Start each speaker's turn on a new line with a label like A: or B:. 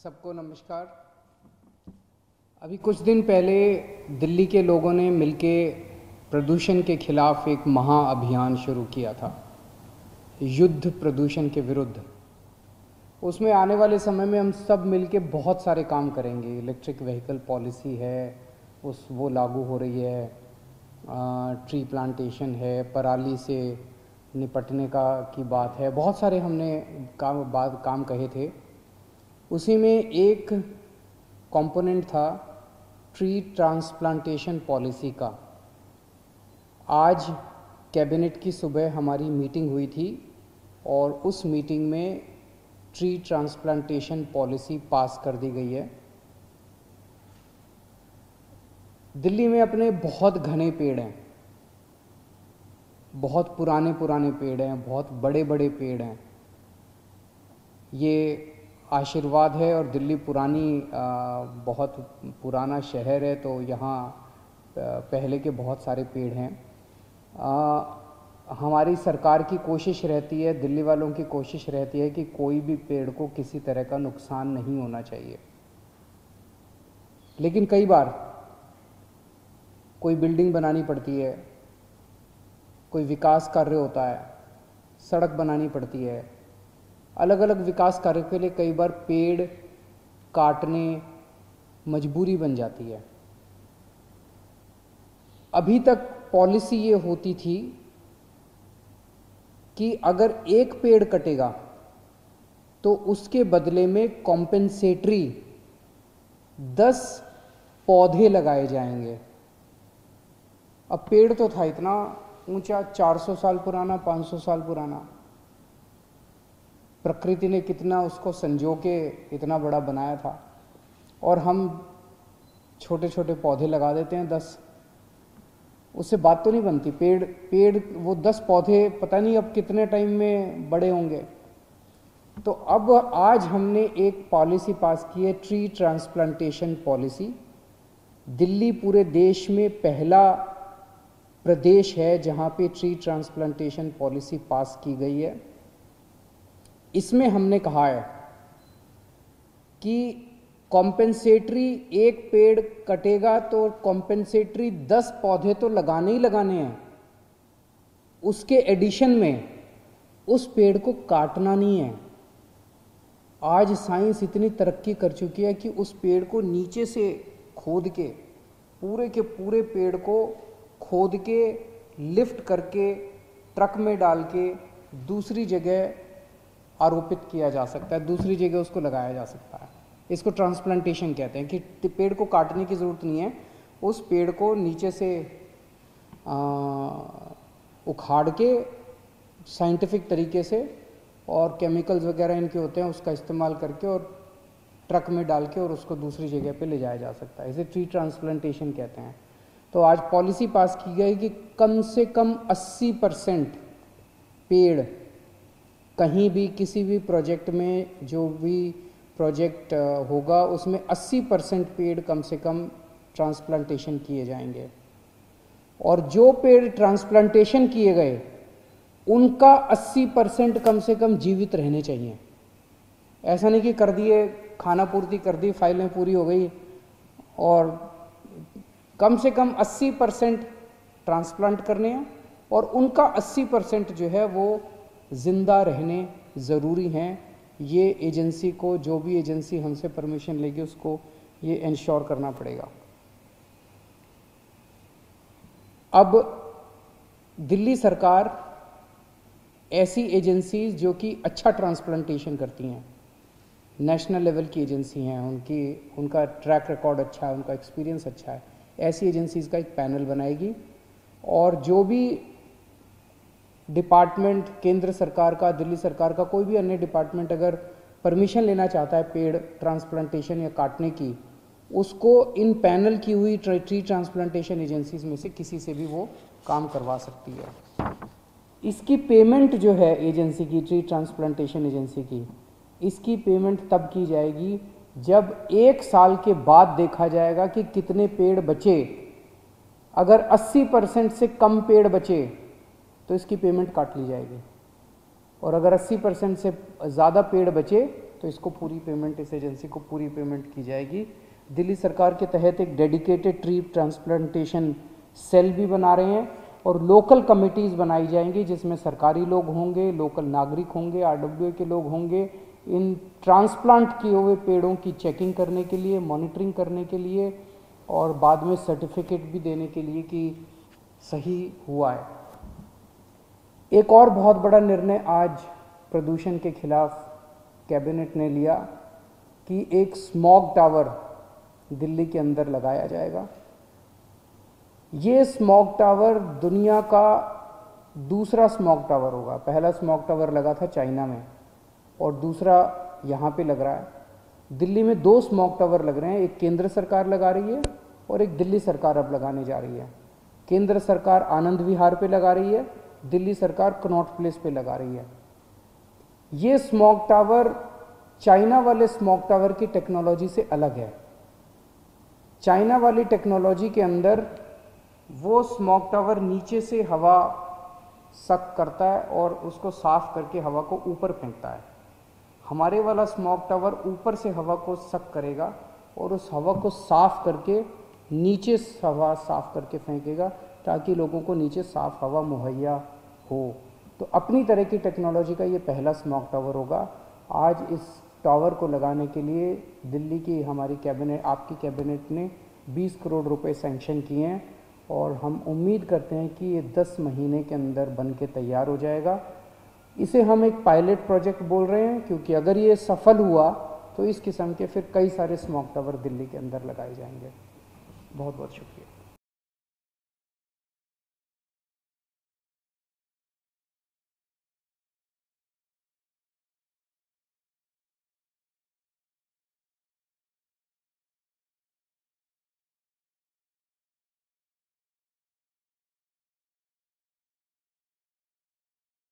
A: सबको नमस्कार। अभी कुछ दिन पहले दिल्ली के लोगों ने मिलके प्रदूषण के खिलाफ एक महाअभियान शुरू किया था, युद्ध प्रदूषण के विरुद्ध। उसमें आने वाले समय में हम सब मिलके बहुत सारे काम करेंगे। इलेक्ट्रिक व्हीकल पॉलिसी है, वो लागू हो रही है, ट्री प्लांटेशन है, पराली से निपटने की बात है, बहुत सारे हमने काम कहे थे। उसी में एक कंपोनेंट था ट्री ट्रांसप्लांटेशन पॉलिसी का। आज कैबिनेट की सुबह हमारी मीटिंग हुई थी और उस मीटिंग में ट्री ट्रांसप्लांटेशन पॉलिसी पास कर दी गई है। दिल्ली में अपने बहुत घने पेड़ हैं, बहुत पुराने पेड़ हैं, बहुत बड़े बड़े पेड़ हैं। ये आशीर्वाद है और दिल्ली बहुत पुराना शहर है, तो यहाँ पहले के बहुत सारे पेड़ हैं। हमारी सरकार की कोशिश रहती है, दिल्ली वालों की कोशिश रहती है कि कोई भी पेड़ को किसी तरह का नुकसान नहीं होना चाहिए। लेकिन कई बार कोई बिल्डिंग बनानी पड़ती है, कोई विकास कार्य होता है, सड़क बनानी पड़ती है, अलग अलग विकास कार्य के लिए कई बार पेड़ काटने मजबूरी बन जाती है। अभी तक पॉलिसी ये होती थी कि अगर एक पेड़ कटेगा तो उसके बदले में कॉम्पेंसेटरी 10 पौधे लगाए जाएंगे। अब पेड़ तो था इतना ऊंचा, 400 साल पुराना, 500 साल पुराना। प्रकृति ने कितना उसको संजो के इतना बड़ा बनाया था, और हम छोटे छोटे पौधे लगा देते हैं 10। उससे बात तो नहीं बनती। पेड़ वो 10 पौधे पता नहीं अब कितने टाइम में बड़े होंगे। तो अब आज हमने एक पॉलिसी पास की है, ट्री ट्रांसप्लांटेशन पॉलिसी। दिल्ली पूरे देश में पहला प्रदेश है जहां पे ट्री ट्रांसप्लांटेशन पॉलिसी पास की गई है। इसमें हमने कहा है कि कॉम्पेंसेटरी एक पेड़ कटेगा तो कॉम्पेंसेटरी 10 पौधे तो लगाने ही लगाने हैं। उसके एडिशन में उस पेड़ को काटना नहीं है। आज साइंस इतनी तरक्की कर चुकी है कि उस पेड़ को नीचे से खोद के पूरे पेड़ को खोद के लिफ्ट करके ट्रक में डाल के दूसरी जगह आरोपित किया जा सकता है, दूसरी जगह उसको लगाया जा सकता है। इसको ट्रांसप्लांटेशन कहते हैं कि पेड़ को काटने की ज़रूरत नहीं है, उस पेड़ को नीचे से उखाड़ के साइंटिफिक तरीके से और केमिकल्स वगैरह इनके होते हैं उसका इस्तेमाल करके और ट्रक में डाल के और उसको दूसरी जगह पे ले जाया जा सकता है। इसे ट्री ट्रांसप्लांटेशन कहते हैं। तो आज पॉलिसी पास की गई कि कम से कम 80% पेड़ कहीं भी किसी भी प्रोजेक्ट में, जो भी प्रोजेक्ट होगा उसमें 80% पेड़ कम से कम ट्रांसप्लांटेशन किए जाएंगे। और जो पेड़ ट्रांसप्लांटेशन किए गए उनका 80% कम से कम जीवित रहने चाहिए। ऐसा नहीं कि कर दिए, खाना पूर्ति कर दी, फाइलें पूरी हो गई, और कम से कम 80% ट्रांसप्लांट करने हैं और उनका 80% जो है वो जिंदा रहने ज़रूरी हैं। ये एजेंसी को, जो भी एजेंसी हमसे परमिशन लेगी उसको ये इंश्योर करना पड़ेगा। अब दिल्ली सरकार ऐसी एजेंसीज जो कि अच्छा ट्रांसप्लांटेशन करती हैं, नेशनल लेवल की एजेंसी हैं, उनका ट्रैक रिकॉर्ड अच्छा है, उनका एक्सपीरियंस अच्छा है, ऐसी एजेंसीज का एक पैनल बनाएगी। और जो भी डिपार्टमेंट, केंद्र सरकार का, दिल्ली सरकार का, कोई भी अन्य डिपार्टमेंट अगर परमिशन लेना चाहता है पेड़ ट्रांसप्लांटेशन या काटने की, उसको इन पैनल की हुई ट्री ट्रांसप्लांटेशन एजेंसीज में से किसी से भी वो काम करवा सकती है। इसकी पेमेंट जो है एजेंसी की, ट्री ट्रांसप्लांटेशन एजेंसी की, इसकी पेमेंट तब की जाएगी जब 1 साल के बाद देखा जाएगा कि कितने पेड़ बचे। अगर 80% से कम पेड़ बचे तो इसकी पेमेंट काट ली जाएगी, और अगर 80% से ज़्यादा पेड़ बचे तो इसको पूरी पेमेंट, इस एजेंसी को पूरी पेमेंट की जाएगी। दिल्ली सरकार के तहत एक डेडिकेटेड ट्री ट्रांसप्लांटेशन सेल भी बना रहे हैं और लोकल कमिटीज़ बनाई जाएंगी जिसमें सरकारी लोग होंगे, लोकल नागरिक होंगे, आरडब्ल्यूए के लोग होंगे, इन ट्रांसप्लांट किए हुए पेड़ों की चेकिंग करने के लिए, मॉनिटरिंग करने के लिए और बाद में सर्टिफिकेट भी देने के लिए कि सही हुआ है। एक और बहुत बड़ा निर्णय आज प्रदूषण के खिलाफ कैबिनेट ने लिया कि एक स्मॉग टावर दिल्ली के अंदर लगाया जाएगा। ये स्मॉग टावर दुनिया का दूसरा स्मॉग टावर होगा। पहला स्मॉग टावर लगा था चाइना में और दूसरा यहाँ पे लग रहा है। दिल्ली में 2 स्मॉग टावर लग रहे हैं, एक केंद्र सरकार लगा रही है और एक दिल्ली सरकार अब लगाने जा रही है। केंद्र सरकार आनंद विहार पे लगा रही है, दिल्ली सरकार कनॉट प्लेस पे लगा रही है। ये स्मॉग टावर चाइना वाले स्मॉग टावर की टेक्नोलॉजी से अलग है। चाइना वाली टेक्नोलॉजी के अंदर वो स्मॉग टावर नीचे से हवा सक करता है और उसको साफ करके हवा को ऊपर फेंकता है। हमारे वाला स्मॉग टावर ऊपर से हवा को सक करेगा और उस हवा को साफ करके नीचे हवा साफ करके फेंकेगा ताकि लोगों को नीचे साफ हवा मुहैया हो। तो अपनी तरह की टेक्नोलॉजी का ये पहला स्मॉग टावर होगा। आज इस टावर को लगाने के लिए दिल्ली की हमारी कैबिनेट, आपकी कैबिनेट ने 20 करोड़ रुपए सैंक्शन किए हैं और हम उम्मीद करते हैं कि ये 10 महीने के अंदर बन के तैयार हो जाएगा। इसे हम एक पायलट प्रोजेक्ट बोल रहे हैं क्योंकि अगर ये सफल हुआ तो इस किस्म के फिर कई सारे स्मॉग टावर दिल्ली के अंदर लगाए जाएंगे। बहुत बहुत शुक्रिया।